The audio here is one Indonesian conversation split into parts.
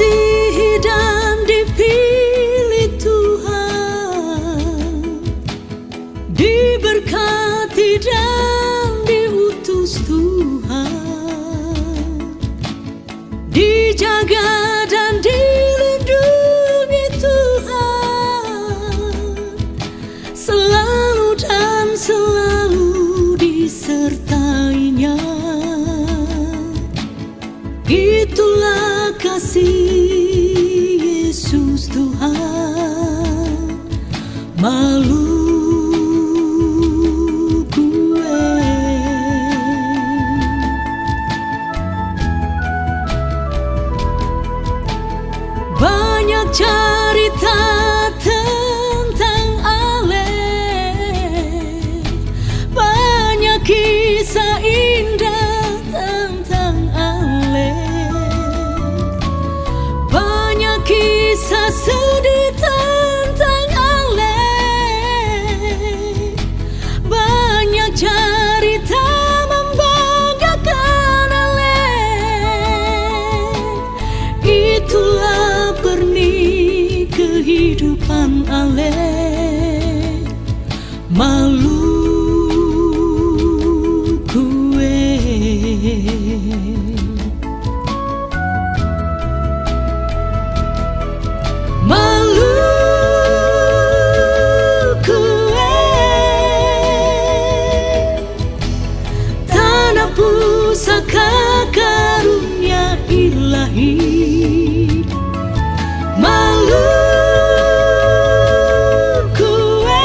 dikasihi dan dipilih Tuhan, diberkati dan diutus Tuhan, dijaga dan dilindungi Tuhan, selalu dan selalu disertainya. Itulah kasih Yesus Tuhan, malu gue. Banyak cerita tentang Allah, banyak kisah indah tentang Allah, banyak kisah sedih tentang Allah, banyak cerita membanggakan Allah. Itulah perni kehidupan Allah, malu gue. Malu gue, tanah pusaka karunia ilahi. Malu gue,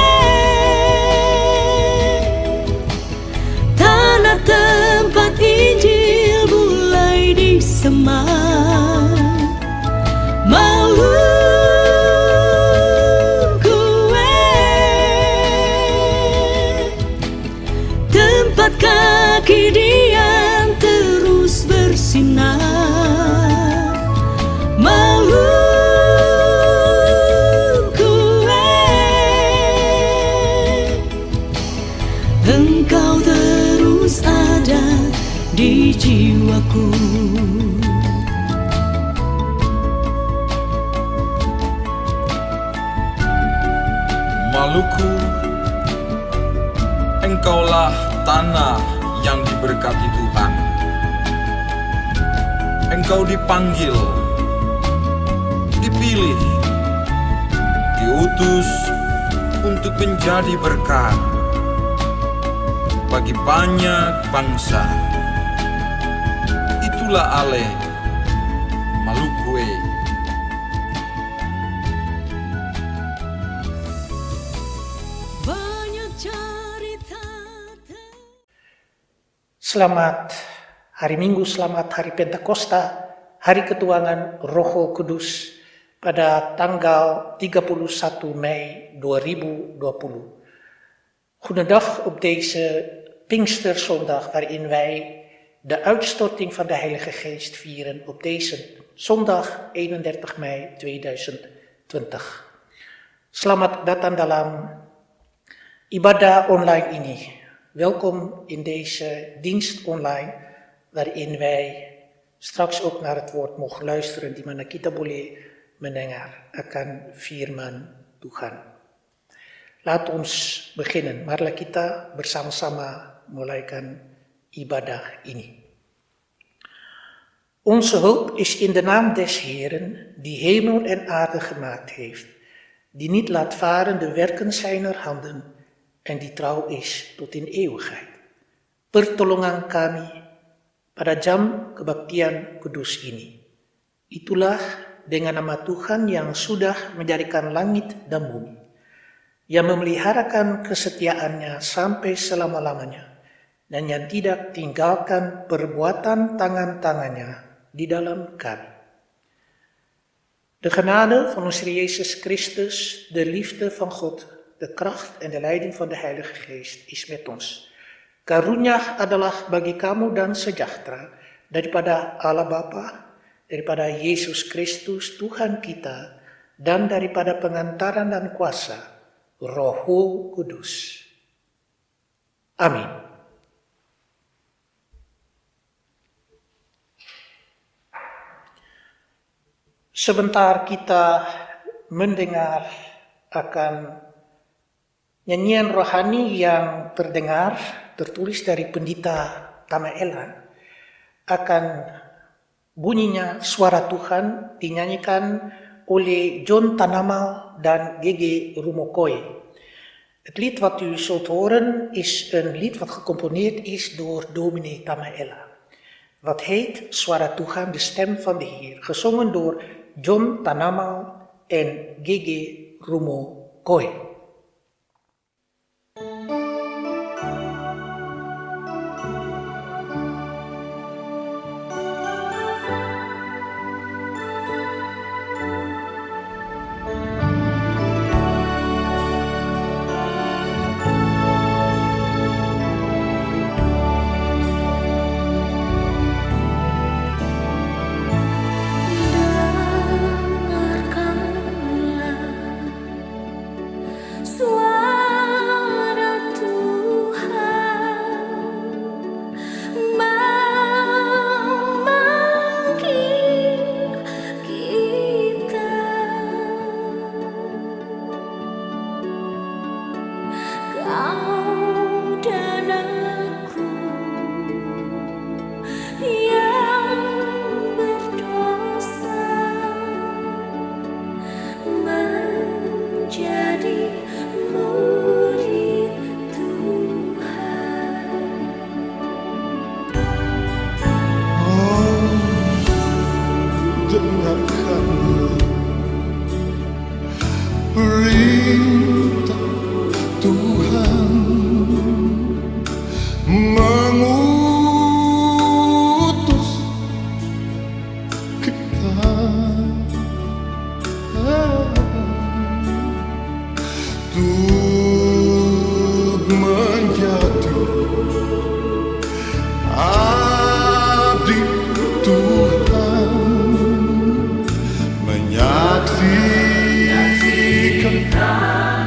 tanah tempat Injil mulai disemak. Malu gue, tempat kaki Dia terus bersinar. Malu gue, Engkau terus ada di jiwaku. Maluku, engkaulah tanah yang diberkati Tuhan. Engkau dipanggil, dipilih, diutus untuk menjadi berkat bagi banyak bangsa. Itulah Ale, Malukue. Selamat hari Minggu, selamat hari Pentakosta, hari ketuanan Roh Kudus pada tanggal 31 Mei 2020. Goedendag op deze Pinksterzondag waarin wij de uitstorting van de Heilige Geest vieren op deze zondag 31 Mei 2020. Selamat datang dalam ibadah online ini. Welkom in deze dienst online, waarin wij straks ook naar het woord mogen luisteren, di mana kita boleh mendengar akan firman Tuhan. Laat ons beginnen. Marilah kita bersama-sama mulaikan ibadah ini. Onze hulp is in de naam des Heeren, die hemel en aarde gemaakt heeft, die niet laat varen de werken zijner handen, en die trouw is tot in eeuwigheid. Pertolongan kami pada jam kebaktian kudus ini. Itulah dengan nama Tuhan yang sudah menjadikan langit dan bumi, yang memeliharakan kesetiaannya sampai selama-lamanya, dan yang tidak tinggalkan perbuatan tangan-tangannya di dalam kami. De genade van onze Heer Jezus Christus, de liefde van God, de kracht en de leiding van de Heilige Geest is met ons. Karunia adalah bagi kamu dan sejahtera daripada Allah Bapa, daripada Yesus Kristus Tuhan kita, dan daripada pengantaran dan kuasa Roh Kudus. Amin. Sebentar kita mendengar akan nyanyian rohani yang tertulis dari Pendeta Tamaela, akan bunyinya suara Tuhan dinyanyikan oleh John Tanamal dan Gege Rumokoy. Het lied wat u zult horen is een lied wat gecomponeerd is door dominee Tamaela. Wat heet Suara Tuhan, de stem van de Heer, gezongen door John Tanamal en Gege Rumokoy. Perintah Tuhan mengutus kita untuk menjadi abdi Tuhan, menyaksikan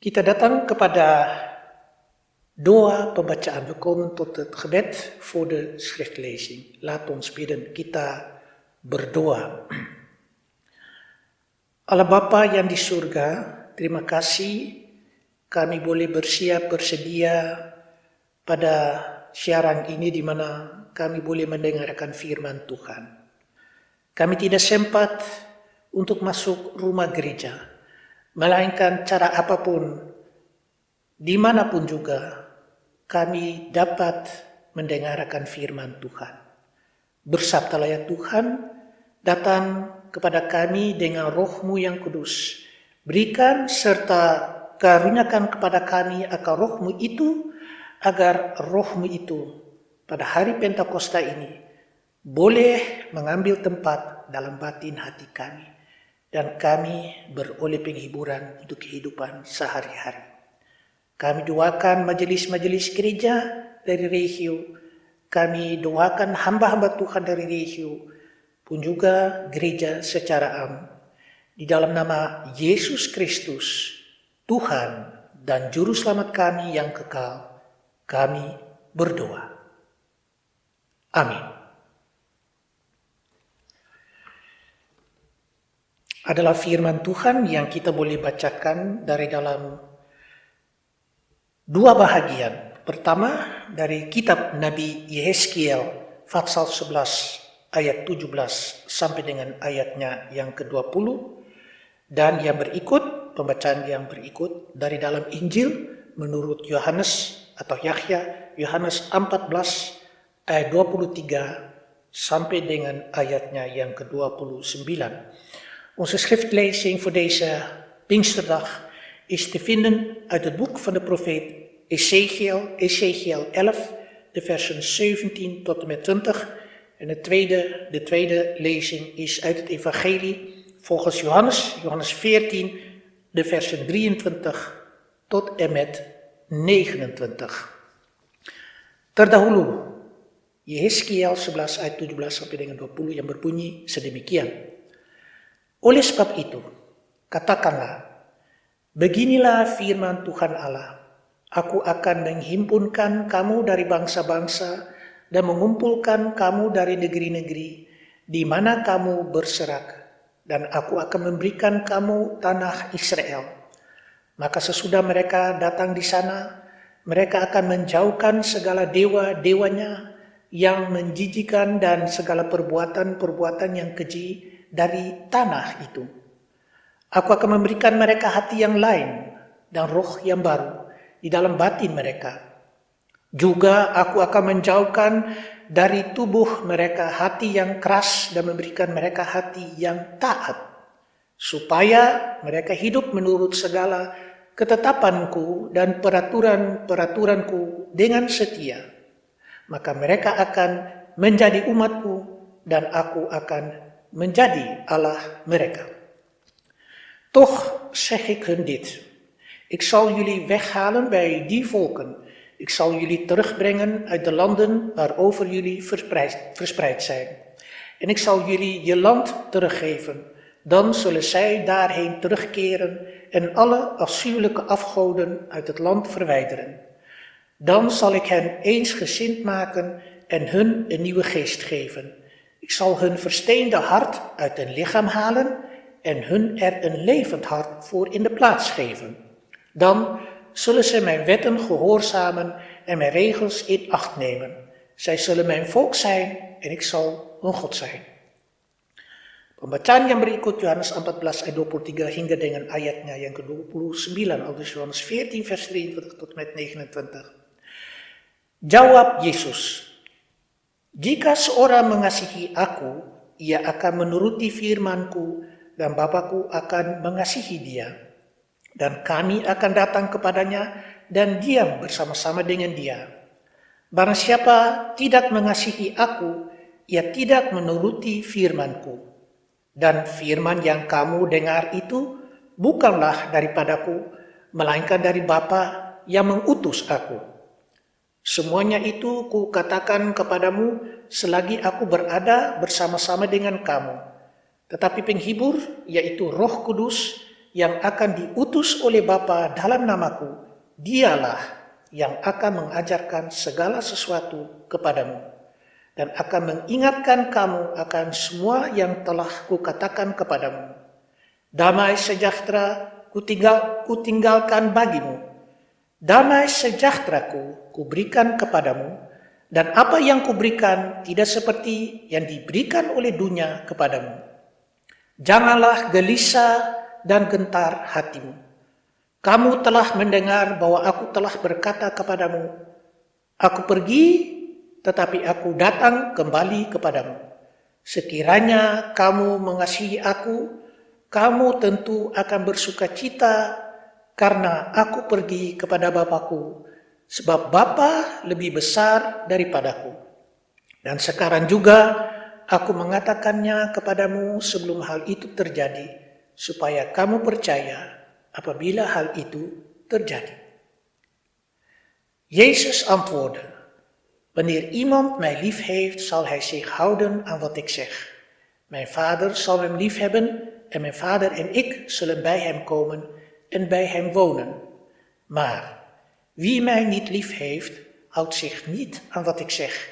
Kita datang kepada doa pembacaan. We komen tot het gebed voor de schriftlezing. Laat ons bidden, kita berdoa. Allah Bapa yang di surga, terima kasih kami boleh bersedia pada siaran ini di mana kami boleh mendengarkan firman Tuhan. Kami tidak sempat untuk masuk rumah gereja, melainkan cara apapun, dimanapun juga, kami dapat mendengarkan firman Tuhan. Bersabdalah ya Tuhan, datang kepada kami dengan roh-Mu yang kudus. Berikan serta karuniakan kepada kami akan roh-Mu itu, agar roh-Mu itu pada hari Pentakosta ini boleh mengambil tempat dalam batin hati kami. Dan kami beroleh penghiburan untuk kehidupan sehari-hari. Kami doakan majelis-majelis gereja dari Regio. Kami doakan hamba-hamba Tuhan dari Regio. Pun juga gereja secara am. Di dalam nama Yesus Kristus, Tuhan dan Juru Selamat kami yang kekal, kami berdoa. Amin. Adalah firman Tuhan yang kita boleh bacakan dari dalam dua bahagian. Pertama dari kitab Nabi Yehezkiel pasal 11 ayat 17 sampai dengan ayatnya yang ke-20. Dan yang berikut, pembacaan yang berikut dari dalam Injil menurut Yohanes atau Yahya, Yohanes 14 ayat 23 sampai dengan ayatnya yang ke-29. Onze schriftlezing voor deze Pinksterdag is te vinden uit het boek van de profeet Ezekiel 11, de versen 17 tot en met 20. En de tweede lezing is uit het evangelie volgens Johannes 14, de versen 23 tot en met 29. Terdahulu, Yehezkiel 11 ayat 17 sampai dengan 20 yang berbunyi sedemikian. Oleh sebab itu, katakanlah, beginilah firman Tuhan Allah, aku akan menghimpunkan kamu dari bangsa-bangsa dan mengumpulkan kamu dari negeri-negeri di mana kamu berserak, dan aku akan memberikan kamu tanah Israel. Maka sesudah mereka datang di sana, mereka akan menjauhkan segala dewa-dewanya yang menjijikan dan segala perbuatan-perbuatan yang keji dari tanah itu. Aku akan memberikan mereka hati yang lain dan roh yang baru di dalam batin mereka. Juga aku akan menjauhkan dari tubuh mereka hati yang keras dan memberikan mereka hati yang taat, supaya mereka hidup menurut segala ketetapanku dan peraturan-peraturanku dengan setia. Maka mereka akan menjadi umatku dan aku akan menjadi Allah mereka. Toch zeg ik hun dit. Ik zal jullie weghalen bij die volken. Ik zal jullie terugbrengen uit de landen waarover jullie verspreid zijn. En ik zal jullie je land teruggeven. Dan zullen zij daarheen terugkeren en alle afschuwelijke afgoden uit het land verwijderen. Dan zal ik hen eensgezind maken en hun een nieuwe geest geven. Ik zal hun versteende hart uit hun lichaam halen en hun er een levend hart voor in de plaats geven. Dan zullen ze mijn wetten gehoorzamen en mijn regels in acht nemen. Zij zullen mijn volk zijn en ik zal hun God zijn. Pembacaan yang berikut Yohanes 14 ayat 23 hingga dengan ayatnya yang ke-29, aldus Yohanes 14 vers 23 tot met 29. Jawab Yesus, jika seorang mengasihi aku, ia akan menuruti firman-Ku dan Bapa-Ku akan mengasihi dia. Dan kami akan datang kepadanya dan diam bersama-sama dengan dia. Barang siapa tidak mengasihi aku, ia tidak menuruti firman-Ku. Dan firman yang kamu dengar itu bukanlah daripadaku, melainkan dari Bapa yang mengutus aku. Semuanya itu kukatakan kepadamu selagi aku berada bersama-sama dengan kamu. Tetapi penghibur, yaitu Roh Kudus, yang akan diutus oleh Bapa dalam namaku, dialah yang akan mengajarkan segala sesuatu kepadamu dan akan mengingatkan kamu akan semua yang telah kukatakan kepadamu. Damai sejahtera kutinggalkan bagimu. Damai sejahteraku kuberikan kepadamu, dan apa yang kuberikan tidak seperti yang diberikan oleh dunia kepadamu. Janganlah gelisah dan gentar hatimu. Kamu telah mendengar bahwa aku telah berkata kepadamu, aku pergi, tetapi aku datang kembali kepadamu. Sekiranya kamu mengasihi aku, kamu tentu akan bersuka cita karena aku pergi kepada Bapa-Ku, sebab Bapa lebih besar daripadaku. Dan sekarang juga aku mengatakannya kepadamu sebelum hal itu terjadi, supaya kamu percaya apabila hal itu terjadi. Jezus antwoordde, wanneer iemand mij lief heeft, zal hij zich houden aan wat ik zeg. Mijn Vader zal hem lief hebben en mijn Vader en ik zullen bij hem komen en bij hem wonen. Maar wie mij niet lief heeft, houdt zich niet aan wat ik zeg.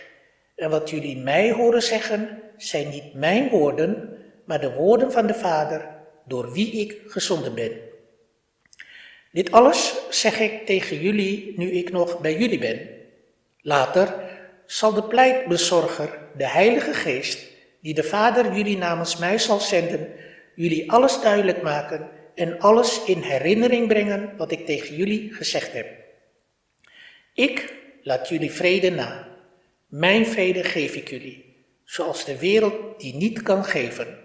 En wat jullie mij horen zeggen, zijn niet mijn woorden, maar de woorden van de Vader, door wie ik gezonden ben. Dit alles zeg ik tegen jullie nu ik nog bij jullie ben. Later zal de pleitbezorger, de Heilige Geest, die de Vader jullie namens mij zal zenden, jullie alles duidelijk maken en alles in herinnering brengen wat ik tegen jullie gezegd heb. Ik laat jullie vrede na. Mijn vrede geef ik jullie, zoals de wereld die niet kan geven.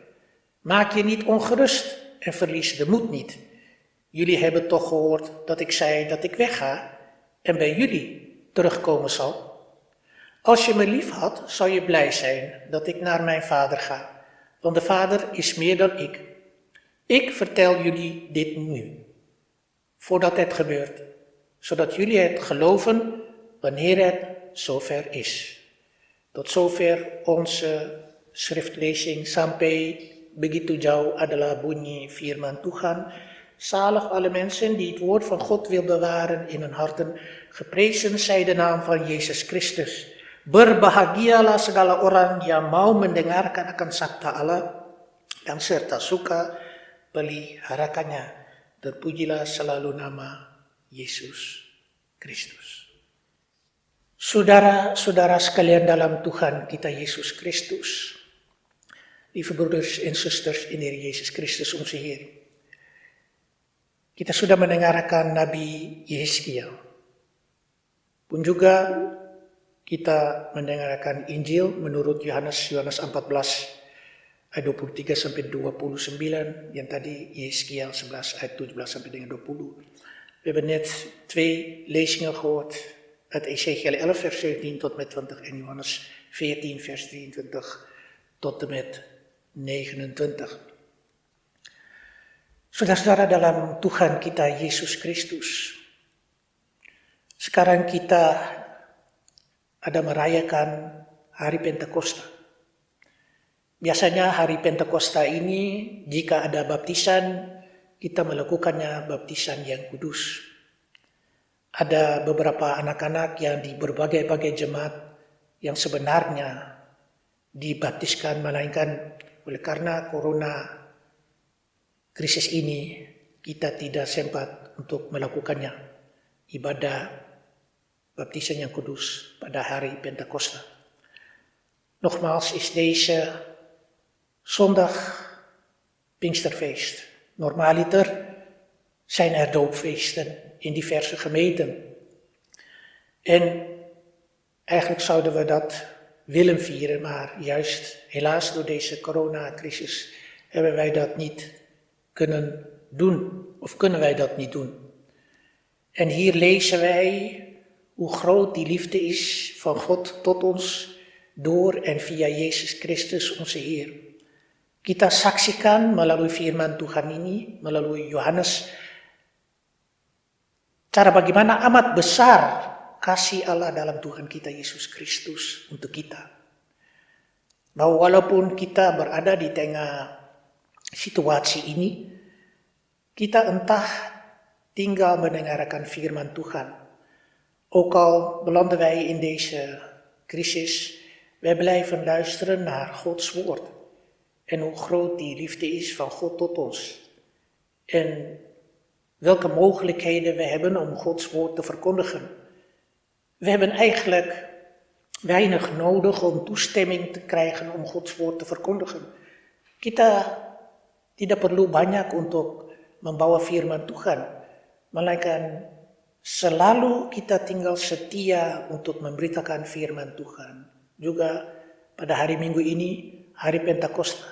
Maak je niet ongerust en verlies de moed niet. Jullie hebben toch gehoord dat ik zei dat ik wegga en bij jullie terugkomen zal. Als je me lief had, zou je blij zijn dat ik naar mijn Vader ga, want de Vader is meer dan ik. Ik vertel jullie dit nu, voordat het gebeurt, zodat jullie het geloven wanneer het zover is. Tot zover onze schriftlezing. Sampai begitu jauh adalah bunyi firman Tuhan. Zalig alle mensen die het woord van God wil bewaren in hun harten. Geprezen zij de naam van Yesus Kristus. Berbahagialah segala orang yang mau mendengarkan akan sabda Allah dan serta suka peliharakannya. Terpujilah selalu nama Yesus Kristus. Saudara-saudara sekalian dalam Tuhan kita Yesus Kristus. Lieve broeders en zusters in Heer Jezus Christus onze Heer. Kita sudah mendengarkan Nabi Yeskiel. Pun juga kita mendengarkan Injil menurut Yohanes 14 ayat 23 sampai 29, yang tadi Yeskiel 11 ayat 17 sampai dengan 20. We hebben net 2 lezingen gehoord uit Ezekiel 11 vers 17 tot met 20 en Johannes 14 vers 23 tot en met 29. Saudara-saudara dalam Tuhan kita Yesus Kristus, sekarang kita ada merayakan hari Pentakosta. Biasanya hari Pentakosta ini jika ada baptisan, kita melakukannya baptisan yang kudus. Ada beberapa anak-anak yang di berbagai-bagai jemaat yang sebenarnya dibaptiskan, melainkan oleh karena corona krisis ini kita tidak sempat untuk melakukannya ibadah baptisan yang kudus pada hari Pentakosta. Nogmaals is deze zondag Pinksterfeest. Normaliter zijn er doopfeesten in diverse gemeenten. En eigenlijk zouden we dat willen vieren, maar juist helaas door deze coronacrisis hebben wij dat niet kunnen doen, of kunnen wij dat niet doen. En hier lezen wij hoe groot die liefde is van God tot ons door en via Yesus Kristus onze Heer. Kita saksikan melalui firman Tuhan ini, melalui Yohanes, cara bagaimana amat besar kasih Allah dalam Tuhan kita Yesus Kristus untuk kita. Bahwa walaupun kita berada di tengah situasi ini, kita entah tinggal mendengarkan firman Tuhan. Ook al belanden wij in deze crisis, wij blijven luisteren naar Gods woord. En hoe groot die liefde is van God tot ons. En welke mogelijkheden we hebben om Gods woord te verkondigen. We hebben eigenlijk weinig nodig om toestemming te krijgen om Gods woord te verkondigen. Kita tidak perlu banyak untuk membawa firman Tuhan, melainkan selalu kita tinggal setia untuk memberitakan firman Tuhan. Juga pada hari Minggu ini, hari Pentakosta.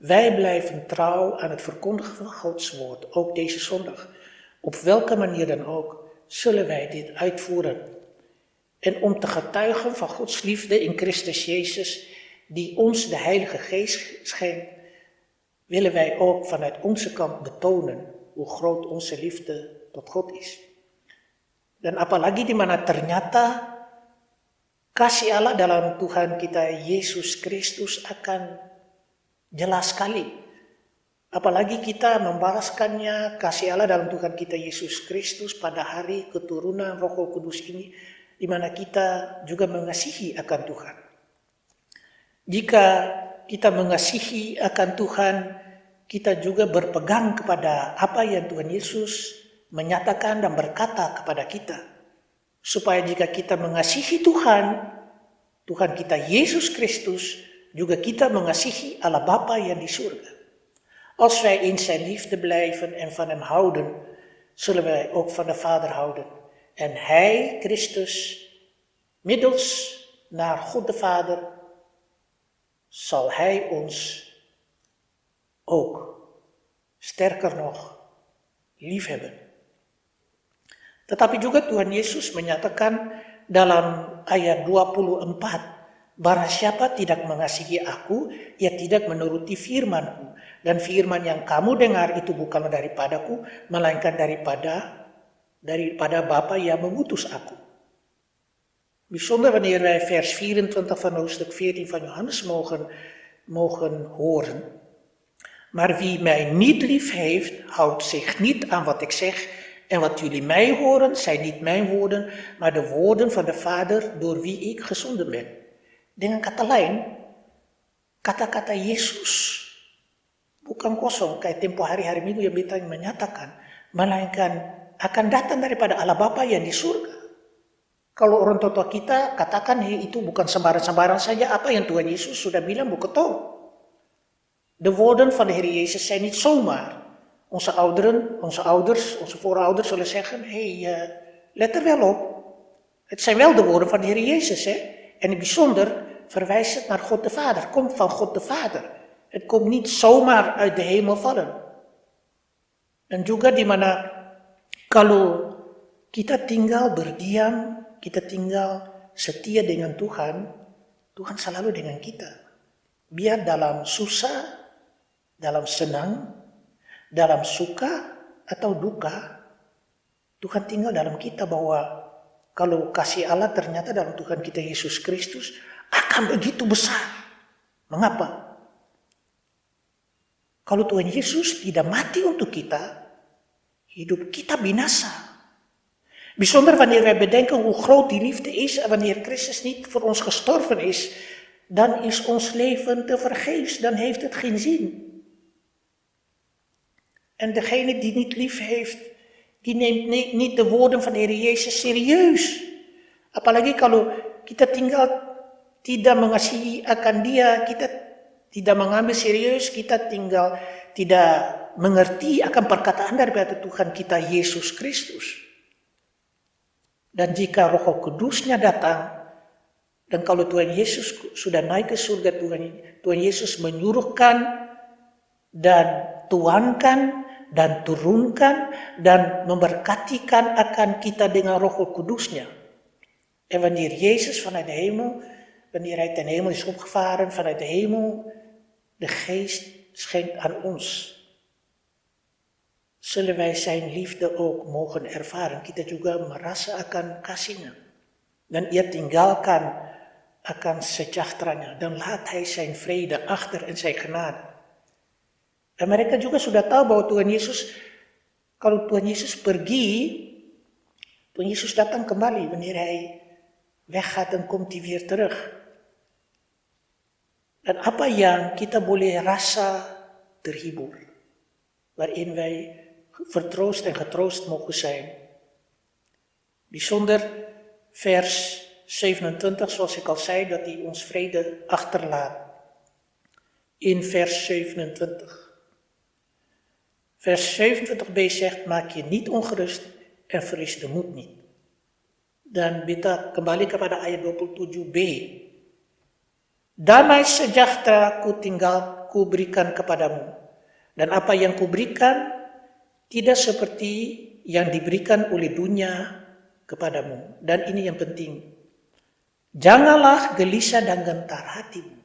Wij blijven trouw aan het verkondigen van Gods woord, ook deze zondag. Op welke manier dan ook, zullen wij dit uitvoeren. En om te getuigen van Gods liefde in Christus Jezus, die ons de Heilige Geest schenkt, willen wij ook vanuit onze kant betonen hoe groot onze liefde tot God is. Dan apalagi di mana ternyata kasih Allah dalam Tuhan kita Yesus Kristus akan jelas sekali. Apalagi kita membahaskannya kasih Allah dalam Tuhan kita Yesus Kristus pada hari keturunan Roh Kudus ini, di mana kita juga mengasihi akan Tuhan. Jika kita mengasihi akan Tuhan, kita juga berpegang kepada apa yang Tuhan Yesus menyatakan dan berkata kepada kita. Supaya jika kita mengasihi Tuhan, Tuhan kita Yesus Kristus, juga kita mengasihi Allah Bapa yang di surga. Als wij in zijn liefde blijven en van hem houden, zullen wij ook van de Vader houden. En hij, Christus, middels naar God de Vader, zal hij ons ook, sterker nog, liefhebben. Tetapi juga Tuhan Yesus menyatakan dalam ayat 24, barang siapa tidak mengasihi aku, ia tidak menuruti firman-Ku. Dan firman yang kamu dengar itu bukanlah daripadaku, melainkan daripada Bapa yang mengutus aku. Bijzonder wanneer wij vers 24 van hoofdstuk 14 van Johannes mogen horen. Maar wie mij niet lief heeft, houdt zich niet aan wat ik zeg. En wat jullie mij horen, zijn niet mijn woorden, maar de woorden van de Vader door wie ik gezonden ben. Dengan kata lain, kata-kata Yesus bukan kosong kayak tempo hari-hari Minggu yang kita menyatakan, melainkan akan datang daripada Allah Bapa yang di surga. Kalau orang tua kita katakan itu bukan sembarang-sembarang saja apa yang Tuhan Yesus sudah bilang beketom. De woorden van de Heer Jezus zijn niet zomaar. Onze ouders, onze voorouders zullen zeggen, let er wel op. Het zijn wel de woorden van de Heer Jezus. En in het bijzonder verwijst het naar God de Vader. Het komt van God de Vader. Het komt niet zomaar uit de hemel vallen. Dan juga di mana kalau kita tinggal berdiam, kita tinggal setia dengan Tuhan, Tuhan selalu dengan kita. Biar dalam susah, dalam senang, dalam suka atau duka, Tuhan tinggal dalam kita, bahwa kalau kasih Allah ternyata dalam Tuhan kita Yesus Kristus akan begitu besar. Mengapa? Kalau Tuhan Yesus tidak mati untuk kita, hidup kita binasa. Bijzonder wanneer wij bedenken hoe groot die liefde is en wanneer Christus niet voor ons gestorven is, dan is ons leven te vergeefs, dan heeft het geen zin. En degene die niet lief heeft, die neemt niet de woorden van de Heer Jezus serieus. Apalagi kalau kita tinggal tidak mengasihi akan Dia, kita tidak mengambil serius, kita tinggal tidak mengerti akan perkataan daripada Tuhan kita Yesus Kristus. Dan jika Roh Kudusnya datang, dan kalau Tuhan Yesus sudah naik ke surga, Tuhan Yesus menyuruhkan dan tuangkan dan turunkan dan memberkatikan akan kita dengan Roh Kudusnya. En wanneer Jezus vanuit de hemel, wanneer hij ten hemel is opgevaren vanuit de hemel, de Geest schenkt aan ons, zullen wij zijn liefde ook mogen ervaren. Kita juga merasa akan kasihnya. Dan ia tinggalkan akan sejahteranya. Dan laat hij zijn vrede achter en zijn genade. En mereka juga sudah tahu bahwa Tuhan Yesus Kalau Tuhan Yesus pergi, Tuhan Yesus datang kembali. Wanneer hij weggaat, dan komt hij weer terug. Dan apa yang kita boleh rasa terhibur, waarin wij vertroost en getroost mogen zijn. Bijzonder vers 27, zoals ik al zei, dat hij ons vrede achterlaat. In vers 27. Vers 27b zegt, maak je niet ongerust en verlies de moed niet. Dan kita kembali kepada ayat 27b. Damai sejahtera ku berikan kepadamu. Dan apa yang kuberikan tidak seperti yang diberikan oleh dunia kepadamu. Dan ini yang penting. Janganlah gelisah dan gentar hatimu.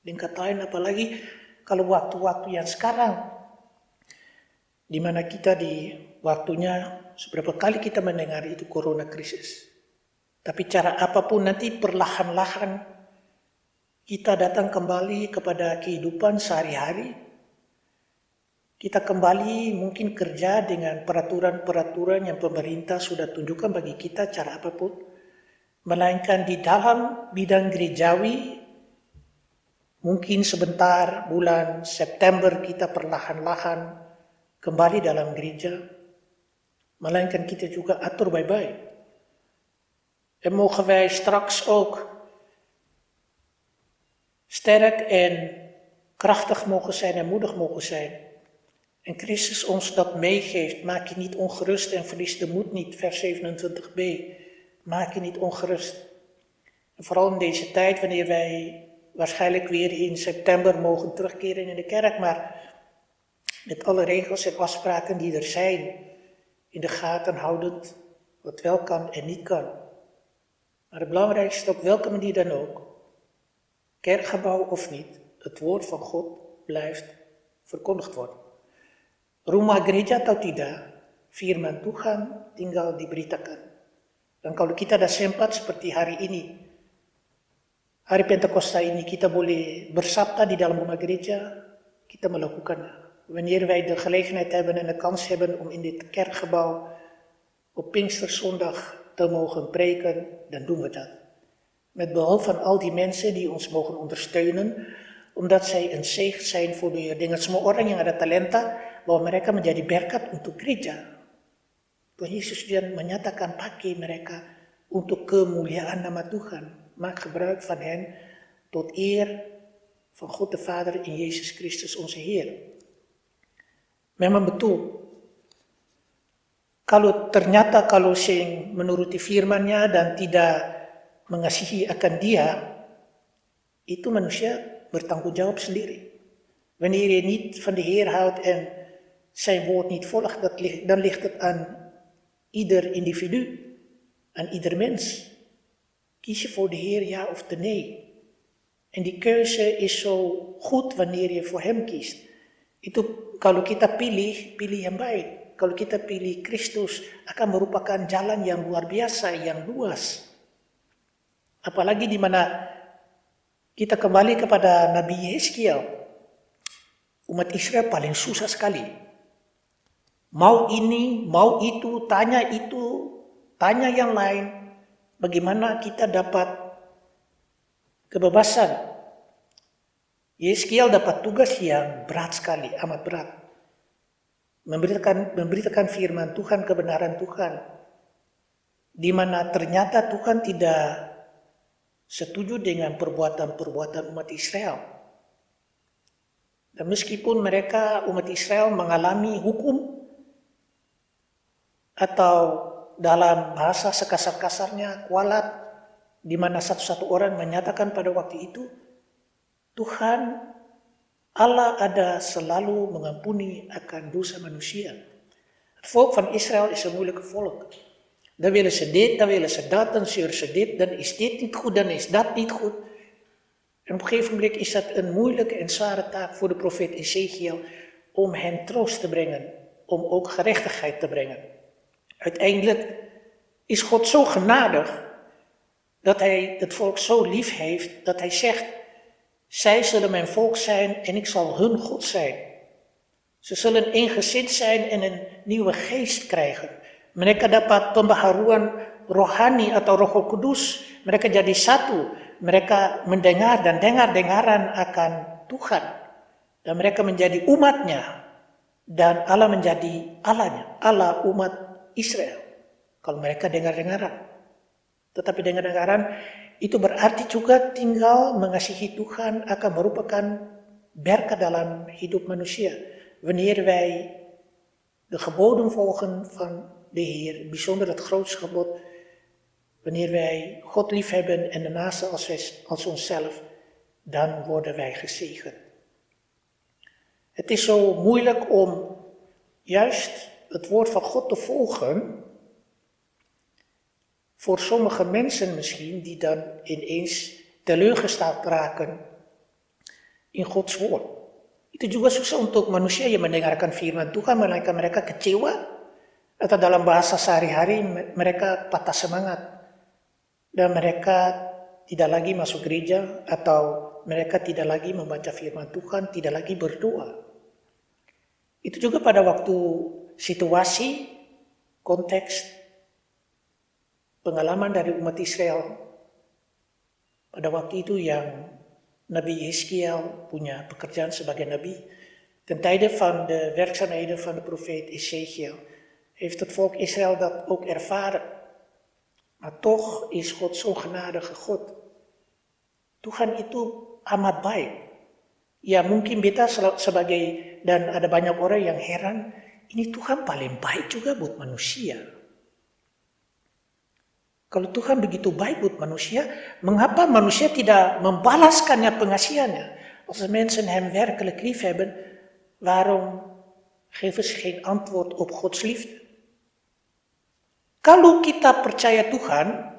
Dan katain apalagi kalau waktu-waktu yang sekarang, di mana kita di waktunya, seberapa kali kita mendengar itu corona krisis. Tapi cara apapun nanti perlahan-lahan kita datang kembali kepada kehidupan sehari-hari. Kita kembali mungkin kerja dengan peraturan-peraturan yang pemerintah sudah tunjukkan bagi kita cara apapun. Melainkan di dalam bidang gerejawi, mungkin sebentar bulan September kita perlahan-lahan kembali dalam gereja, melainkan kita juga atur baik-baik. En mogen wij straks ook sterk en krachtig mogen zijn en moedig mogen zijn. En Christus ons dat meegeeft, maak je niet ongerust en verlies de moed niet, vers 27b. Maak je niet ongerust. En vooral in deze tijd, wanneer wij waarschijnlijk weer in september mogen terugkeren in de kerk, maar met alle regels en afspraken die er zijn, in de gaten houdend wat wel kan en niet kan. Maar het belangrijkste, op welke manier dan ook, kerkgebouw of niet, het woord van God blijft verkondigd worden. Rumah gereja atau tidak, firman Tuhan tinggal diberitakan. Dan kalau kita ada sempat seperti hari ini, hari Pentakosta ini, kita boleh bersabda di dalam rumah gereja, kita melakukannya. Wanneer wij de gelegenheid hebben en de kans hebben om in dit kerkgebouw op Pinksterzondag te mogen preken, dan doen we dat. Met behulp van al die mensen die ons mogen ondersteunen, omdat zij een zegen zijn voor de dengan semua orang yang ada talenta, bahwa mereka menjadi berkat untuk gereja. Tuhan Yesus dan menyatakan pakai mereka untuk kemuliaan nama Tuhan. Maak gebruik van hen tot eer van God de Vader in Jezus Christus onze Heer. Memang betul, kalau sing menuruti firman-Nya dan tidak mengasihi akan Dia, itu manusia bertanggung jawab sendiri. Wanneer je niet van de Heer houdt en zijn woord niet volgt, dan ligt het aan ieder individu, aan ieder mens. Kies je voor de Heer, ja of nee? En die keuze is zo goed wanneer je voor Hem kiest. Itu kalau kita pilih yang baik. Kalau kita pilih Kristus, akan merupakan jalan yang luar biasa, yang luas. Apalagi di mana kita kembali kepada Nabi Yeskiel. Umat Israel paling susah sekali. Mau ini, mau itu, tanya yang lain. Bagaimana kita dapat kebebasan? Yeskiel dapat tugas yang berat sekali, amat berat. Memberitakan firman Tuhan, kebenaran Tuhan. Di mana ternyata Tuhan tidak setuju dengan perbuatan-perbuatan umat Israel. Dan meskipun mereka, umat Israel, mengalami hukum, atau dalam bahasa sekasar-kasarnya, kualat, di mana satu-satu orang menyatakan pada waktu itu, Tuhan Allah ada selalu mengampuni akan dosa manusia. Het volk van Israël is een moeilijke volk. Dan willen ze dit, dan willen ze dat, dan zeuren ze dit, dan is dit niet goed, dan is dat niet goed. En op een gegeven moment is dat een moeilijke en zware taak voor de profeet Ezekiel om hen troost te brengen, om ook gerechtigheid te brengen. Uiteindelijk is God zo genadig dat hij het volk zo lief heeft dat hij zegt: zij zullen mijn volk zijn en ik zal hun God zijn. Ze zullen eengesind zijn en een nieuwe geest krijgen. Mereka dapat pembaharuan rohani atau Roh Kudus. Mereka jadi satu. Mereka mendengar dan dengar-dengaran akan Tuhan. Dan mereka menjadi umatnya. Dan Allah menjadi Allahnya. Allah umat Israel. Kalau mereka dengar-dengaran. Tetapi dengar-dengaran itu berarti juga tinggal mengasihi Tuhan akan merupakan berkat dalam hidup manusia. Wanneer wij de geboden volgen van de Heer, bijzonder het grootste gebod, wanneer wij God liefhebben en de naaste als onszelf, dan worden wij gezegend. Het is zo moeilijk om juist het woord van God te volgen, voor sommige mensen misschien, die dan ineens teleurgesteld raken in Gods woord. Itu juga susah untuk manusia yang mendengarkan firman Tuhan, melainkan mereka kecewa, atau dalam bahasa sehari-hari mereka patah semangat, dan mereka tidak lagi masuk gereja, atau mereka tidak lagi membaca firman Tuhan, tidak lagi berdoa. Itu juga pada waktu situasi, konteks, pengalaman dari umat Israel. Pada waktu itu yang Nabi Yeskiel punya pekerjaan sebagai nabi. Ten tijde van de werkzaamheden van de profeet Ezekiel heeft het volk Israël dat ook ervaren. Maar toch is God zo'n genadige God. Tuhan itu amat baik. Ya mungkin kita sebagai, dan ada banyak orang yang heran, ini Tuhan paling baik juga buat manusia. Kalau Tuhan begitu baik buat manusia, mengapa manusia tidak membalaskannya pengasihannya? Als mensen hem werkelijk lief hebben, waarom geven ze geen antwoord op Gods liefde? Kalau kita percaya Tuhan,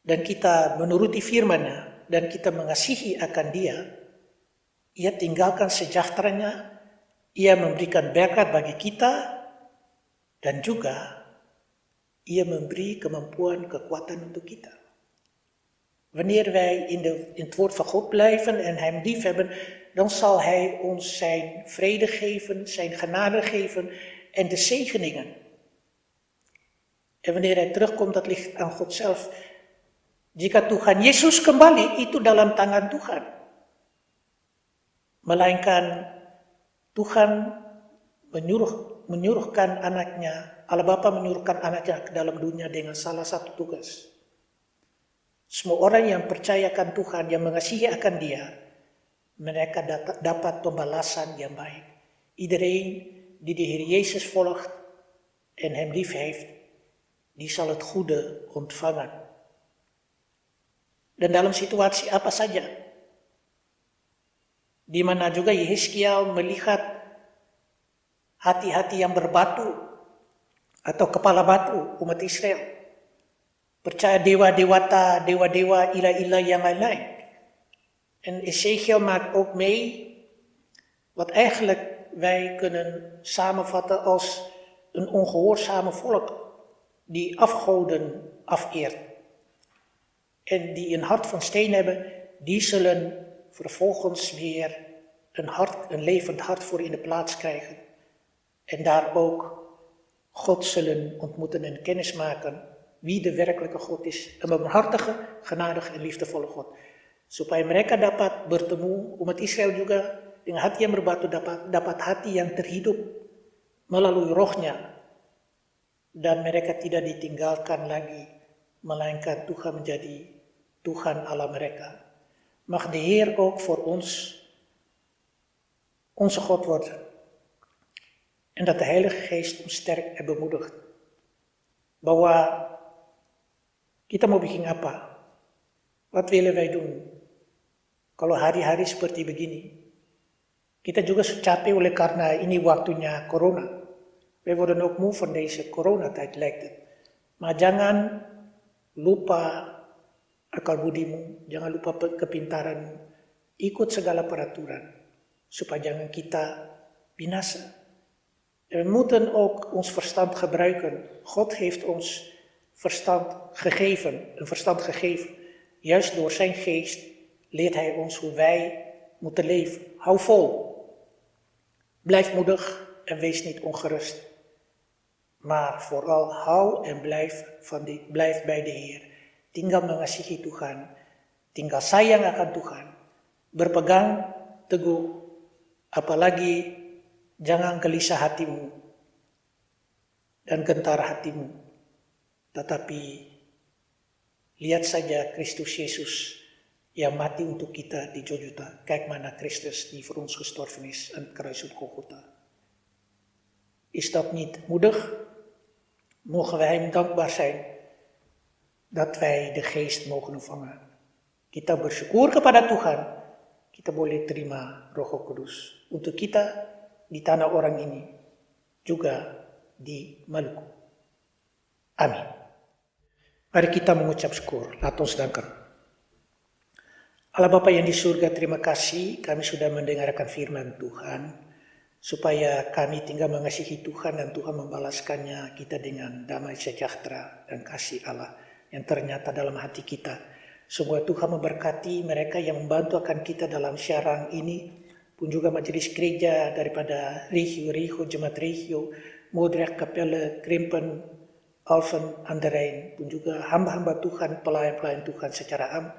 dan kita menuruti firman-Nya, dan kita mengasihi akan Dia, Ia tinggalkan sejahteranya, Ia memberikan berkat bagi kita, dan juga Ia memberi kemampuan, kekuatan untuk kita. Wanneer wij in het woord van God blijven en Hem lief hebben, dan zal Hij ons zijn vrede geven, zijn genade geven en de zegeningen. En wanneer Hij terugkomt, dat ligt aan God zelf. Jika Tuhan Yesus kembali, itu dalam tangan Tuhan. Melainkan Tuhan menyuruhkan anaknya, Allah Bapa menyuruhkan anaknya ke dalam dunia dengan salah satu tugas. Semua orang yang percayakan Tuhan, yang mengasihi akan Dia, mereka dapat pembalasan yang baik. Iedereen die de Heer Jezus volgt en Hem lief heeft, die zal het goede ontvangen. Dan dalam situasi apa saja, di mana juga Yeskiel melihat hati-hati yang berbatu atau kepala batu umat Israel, percaya dewa-dewa, ilah-ilah yang lain-lain. En Ezekiel maakt ook mee wat eigenlijk wij kunnen samenvatten als een ongehoorzame volk die afgoden afeert. En die een hart van steen hebben, die zullen vervolgens weer een levend hart voor in de plaats krijgen. En daar ook God zullen ontmoeten en kennis maken wie de werkelijke God is. Een barmhartige, genadige en liefdevolle God. Supaya mereka dapat bertemu, umat Israel juga dengan hati yang berbatu dapat hati yang terhidup melalui rohnya. Dan mereka tidak ditinggalkan lagi, melainkan Tuhan menjadi Tuhan Allah mereka. Mag de Heer ook voor ons onze God worden. En dat de Heilige Geest ons sterk en bemoedigt. Bahwa kita mau bikin apa? Wat willen wij doen? Kalau hari-hari seperti begini. Kita juga capek oleh karena ini waktunya corona. Wij worden ook moe van deze coronatijd lijkt het. Maar jangan lupa akal budimu, jangan lupa kepintaranmu. Ikut segala peraturan, supaya jangan kita binasa. En we moeten ook ons verstand gebruiken. God heeft ons verstand gegeven, een verstand gegeven. Juist door zijn geest leert hij ons hoe wij moeten leven. Hou vol. Blijf moedig en wees niet ongerust. Maar vooral hou en blijf bij de Heer. Tinggal mengasihi Tuhan. Tinggal sayang akan Tuhan. Berpegang teguh. Apalagi jangan gelisah hatimu dan gentar hatimu. Tetapi lihat saja Kristus Yesus yang mati untuk kita di Golgotha. Kijk maar naar Christus die voor ons gestorven is aan het kruis op Golgotha. Is dat niet moedig? Mogen wij hem dankbaar zijn dat wij de geest mogen ontvangen. Kita bersyukur kepada Tuhan, kita boleh terima Roh Kudus untuk kita di tanah orang ini, juga di Maluku. Amin. Mari kita mengucap syukur, lahat ons danken. Allah Bapa yang di surga, terima kasih kami sudah mendengarkan firman Tuhan, supaya kami tinggal mengasihi Tuhan dan Tuhan membalaskannya kita dengan damai sejahtera dan kasih Allah yang ternyata dalam hati kita. Semoga Tuhan memberkati mereka yang membantu akan kita dalam siaran ini, pun juga majelis gereja daripada Riho, Jemaat Riho, Modrek, Kapelle, Krimpen, Alphen, Anderijn, pun juga hamba-hamba Tuhan, pelayan-pelayan Tuhan secara am.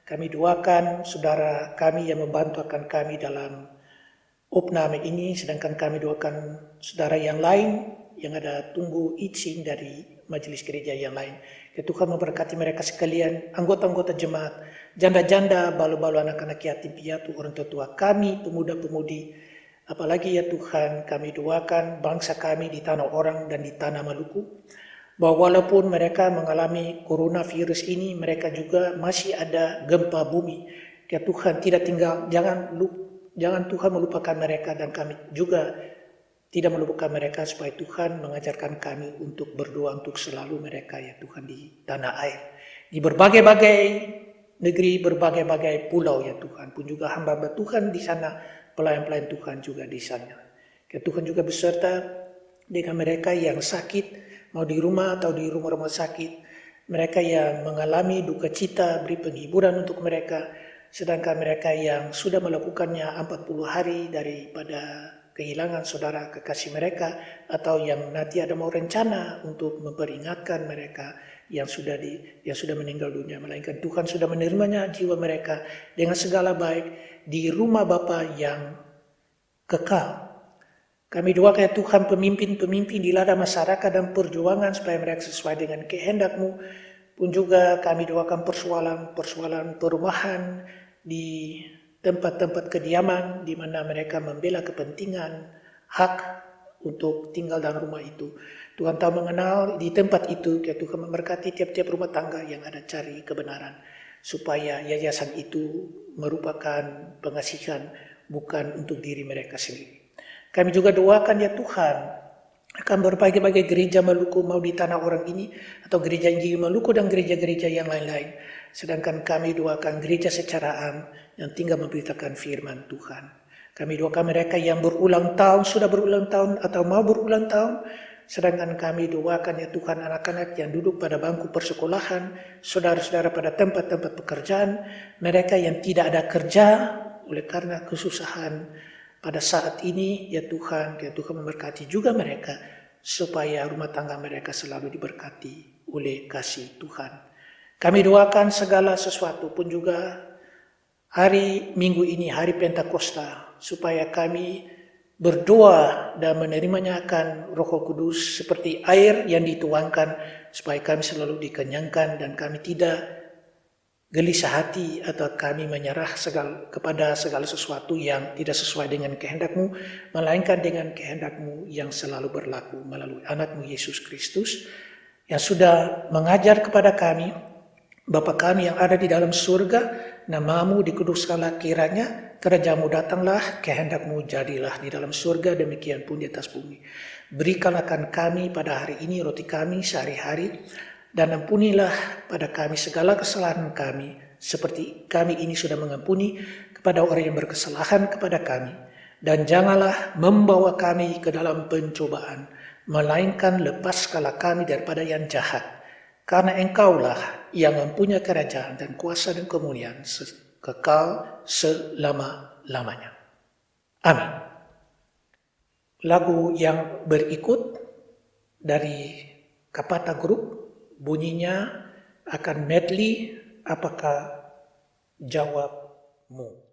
Kami doakan saudara kami yang membantu akan kami dalam opname ini, sedangkan kami doakan saudara yang lain yang ada tunggu izin dari majelis gereja yang lain. Ya Tuhan memberkati mereka sekalian, anggota-anggota jemaat, janda-janda, balu-balu anak-anak yatim piatu, orang tua kami, pemuda-pemudi. Apalagi ya Tuhan, kami doakan bangsa kami di tanah orang dan di tanah Maluku, bahwa walaupun mereka mengalami coronavirus ini, mereka juga masih ada gempa bumi. Ya Tuhan, tidak tinggal, jangan Tuhan melupakan mereka, dan kami juga tidak melupakan mereka, supaya Tuhan mengajarkan kami untuk berdoa untuk selalu mereka ya Tuhan di tanah air. Di berbagai-bagai negeri, berbagai-bagai pulau ya Tuhan. Pun juga hamba-hamba Tuhan di sana, pelayan-pelayan Tuhan juga di sana. Ya Tuhan juga beserta dengan mereka yang sakit, mau di rumah atau di rumah-rumah sakit. Mereka yang mengalami duka cita, beri penghiburan untuk mereka. Sedangkan mereka yang sudah melakukannya 40 hari daripada kehilangan saudara kekasih mereka, atau yang nanti ada mau rencana untuk memperingatkan mereka yang sudah meninggal dunia, melainkan Tuhan sudah menerimanya jiwa mereka dengan segala baik di rumah Bapa yang kekal. Kami doakan ya Tuhan pemimpin-pemimpin di ladang masyarakat dan perjuangan supaya mereka sesuai dengan kehendak-Mu. Pun juga kami doakan persoalan perumahan di tempat-tempat kediaman di mana mereka membela kepentingan hak untuk tinggal dalam rumah itu. Tuhan tahu mengenal di tempat itu, ya Tuhan memberkati tiap-tiap rumah tangga yang ada cari kebenaran, supaya yayasan itu merupakan pengasihan bukan untuk diri mereka sendiri. Kami juga doakan ya Tuhan akan berbagai-bagai gereja Maluku, mau di tanah orang ini atau gereja Injil Maluku dan gereja-gereja yang lain-lain. Sedangkan kami doakan gereja secara am yang tinggal memberitakan firman Tuhan. Kami doakan mereka yang sudah berulang tahun atau mau berulang tahun. Sedangkan kami doakan ya Tuhan anak-anak yang duduk pada bangku persekolahan, saudara-saudara pada tempat-tempat pekerjaan, mereka yang tidak ada kerja oleh karena kesusahan pada saat ini, ya Tuhan memberkati juga mereka, supaya rumah tangga mereka selalu diberkati oleh kasih Tuhan. Kami doakan segala sesuatu, pun juga hari Minggu ini, hari Pentakosta, supaya kami berdoa dan menerimanya akan Roh Kudus seperti air yang dituangkan, supaya kami selalu dikenyangkan dan kami tidak gelisah hati atau kami menyerah kepada segala sesuatu yang tidak sesuai dengan kehendak-Mu, melainkan dengan kehendak-Mu yang selalu berlaku melalui anak-Mu Yesus Kristus, yang sudah mengajar kepada kami, Bapa kami yang ada di dalam surga, nama-Mu dikuduskanlah kiranya, kerajaan-Mu datanglah, kehendak-Mu jadilah di dalam surga, demikian pun di atas bumi. Berikanlah kami pada hari ini roti kami sehari-hari, dan ampunilah pada kami segala kesalahan kami, seperti kami ini sudah mengampuni kepada orang yang berkesalahan kepada kami. Dan janganlah membawa kami ke dalam pencobaan, melainkan lepaskanlah kami daripada yang jahat. Karena Engkaulah yang mempunyai kerajaan dan kuasa dan kemuliaan kekal selama selama-lamanya. Amin. Lagu yang berikut dari Kapata Group bunyinya akan medley Apakah Jawabmu.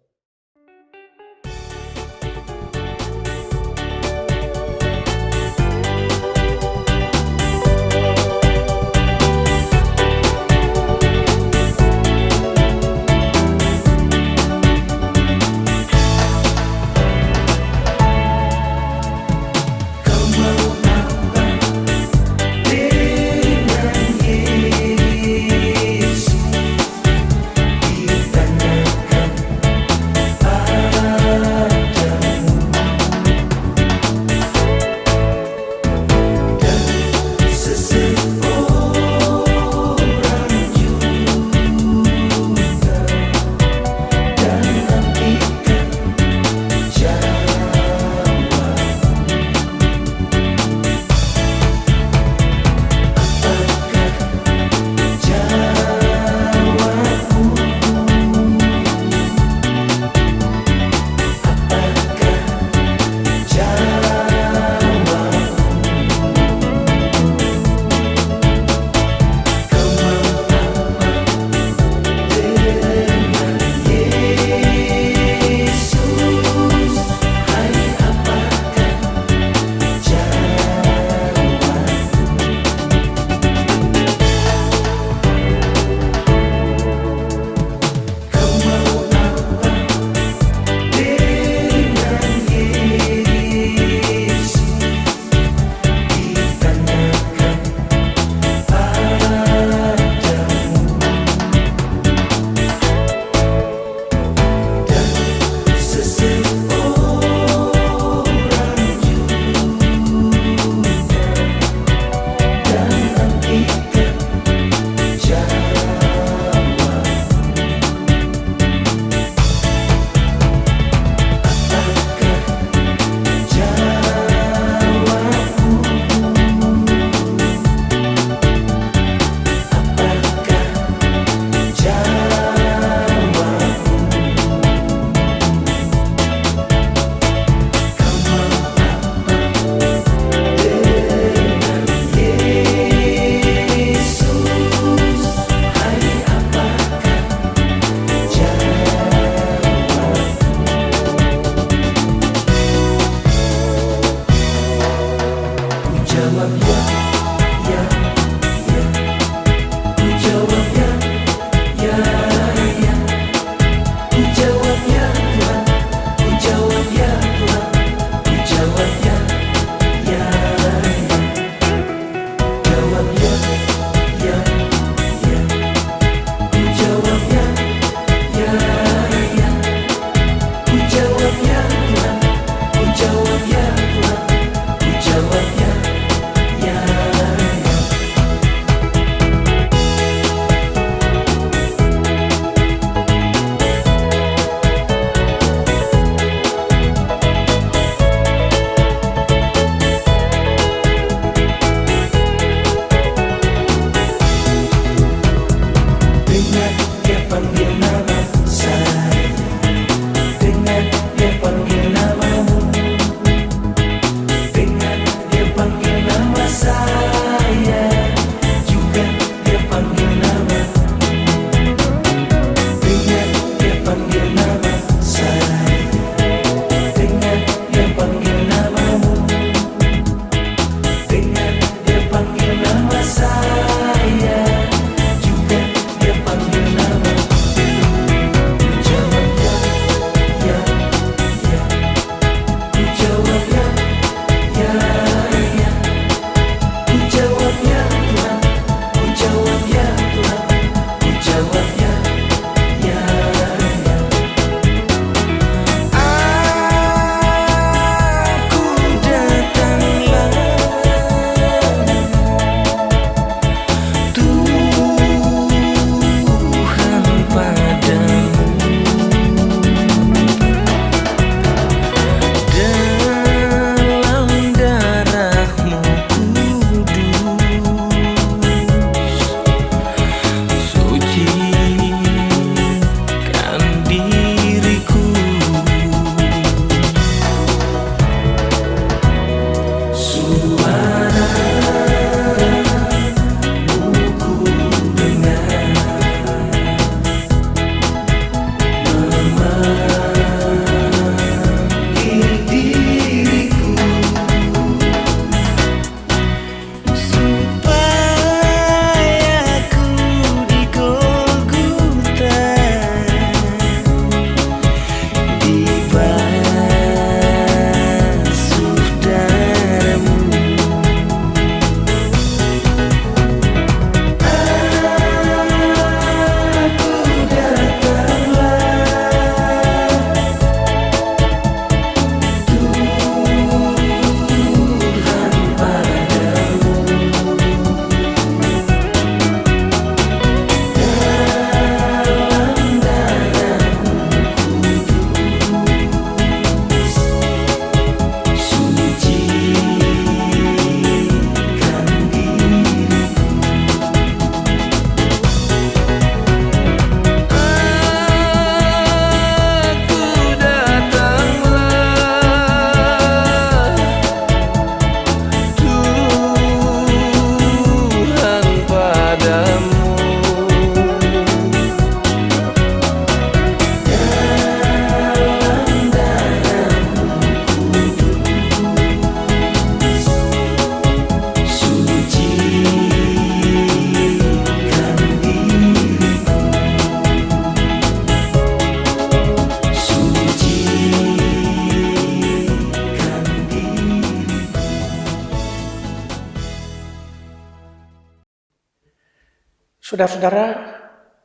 Saudara-saudara,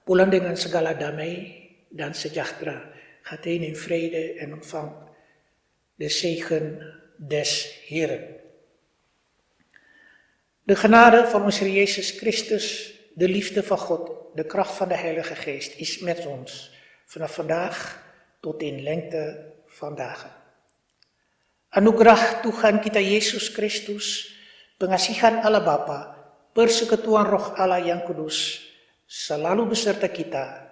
pulang dengan segala damai dan sejahtera. Gaat heen in vrede en ontvangt de zegen des Heeren. De genade van onze Heer Jezus Christus, de liefde van God, de kracht van de Heilige Geest is met ons vanaf vandaag tot in lengte van dagen. Anugerah Tuhan kita Yesus Kristus, pengasihan Allah Bapa, persekutuan Roh Allah yang kudus, selalu beserta kita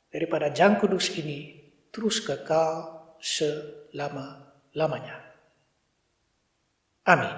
daripada Jang Kudus ini terus kekal selama-lamanya. Amin.